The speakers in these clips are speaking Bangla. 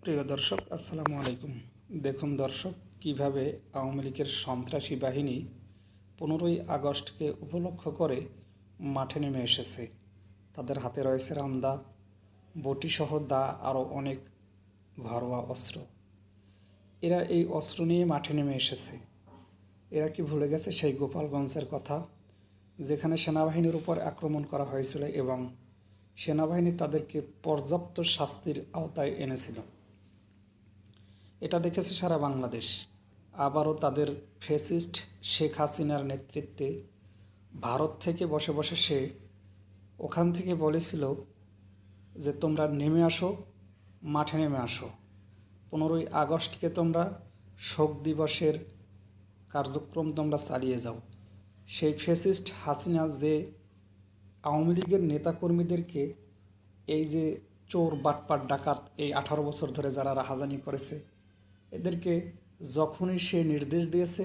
প্রিয় দর্শক, আসসালামু আলাইকুম। দেখুন দর্শক, কিভাবে আওয়ামী লীগের সন্ত্রাসী বাহিনী 15ই আগস্টকে উপলক্ষ করে মাঠে নেমে এসেছে। তাদের হাতে রয়েছে রামদা, বটিসহ দা, আরও অনেক ঘরোয়া অস্ত্র। এরা এই অস্ত্র নিয়ে মাঠে নেমে এসেছে। এরা কি ভুলে গেছে সেই গোপালগঞ্জের কথা, যেখানে সেনাবাহিনীর উপর আক্রমণ করা হয়েছিল এবং সেনাবাহিনী তাদেরকে পর্যাপ্ত শাস্তির আওতায় এনেছিল? এটা দেখেছে সারা বাংলাদেশ। আবারও তাদের ফ্যাসিস্ট শেখ হাসিনার নেতৃত্বে ভারত থেকে বসে বসে সে ওখান থেকে বলেছিল যে তোমরা নেমে আসো, মাঠে নেমে আসো, 15ই আগস্টকে তোমরা শোক দিবসের কার্যক্রম তোমরা চালিয়ে যাও। সেই ফ্যাসিস্ট হাসিনা যে আওয়ামী লীগের নেতাকর্মীদেরকে, এই যে চোর বাটপার ডাকাত, এই 18 বছর ধরে যারা রাহাজানি করেছে, এদেরকে যখনই সে নির্দেশ দিয়েছে,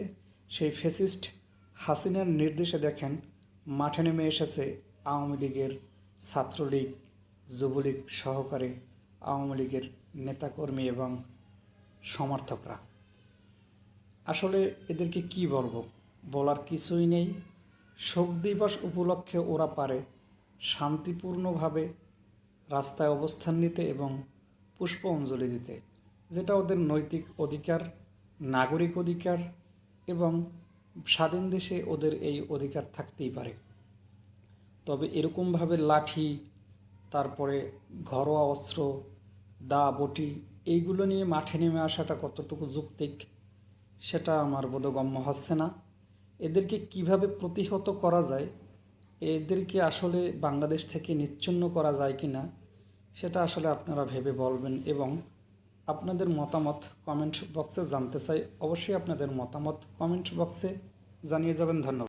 সেই ফ্যাসিস্ট হাসিনার নির্দেশে দেখেন মাঠে নেমে এসেছে আওয়ামী লীগের ছাত্রলীগ, যুবলীগ সহকারে আওয়ামী লীগের নেতাকর্মী এবং সমর্থকরা। আসলে এদেরকে কি বলবো, বলার কিছুই নেই। শোক দিবস উপলক্ষে ওরা পারে শান্তিপূর্ণভাবে রাস্তায় অবস্থান নিতে এবং পুষ্প অঞ্জলি দিতে, যেটা ওদের নৈতিক অধিকার, নাগরিক অধিকার, এবং স্বাধীন দেশে ওদের এই অধিকার থাকতেই পারে। তবে এরকমভাবে লাঠি, তারপরে ঘরোয়া অস্ত্র, দা, বটি, এইগুলো নিয়ে মাঠে নেমে আসাটা কতটুকু যৌক্তিক সেটা আমার বোধগম্য হচ্ছে না। এদেরকে কিভাবে প্রতিহত করা যায়, এদেরকে আসলে বাংলাদেশ থেকে নিচ্ছিন্ন করা যায় কি না, সেটা আসলে আপনারা ভেবে বলবেন এবং আপনাদের মতামত কমেন্ট বক্সে জানতে চাই। অবশ্যই আপনাদের মতামত কমেন্ট বক্সে জানিয়ে যাবেন। ধন্যবাদ।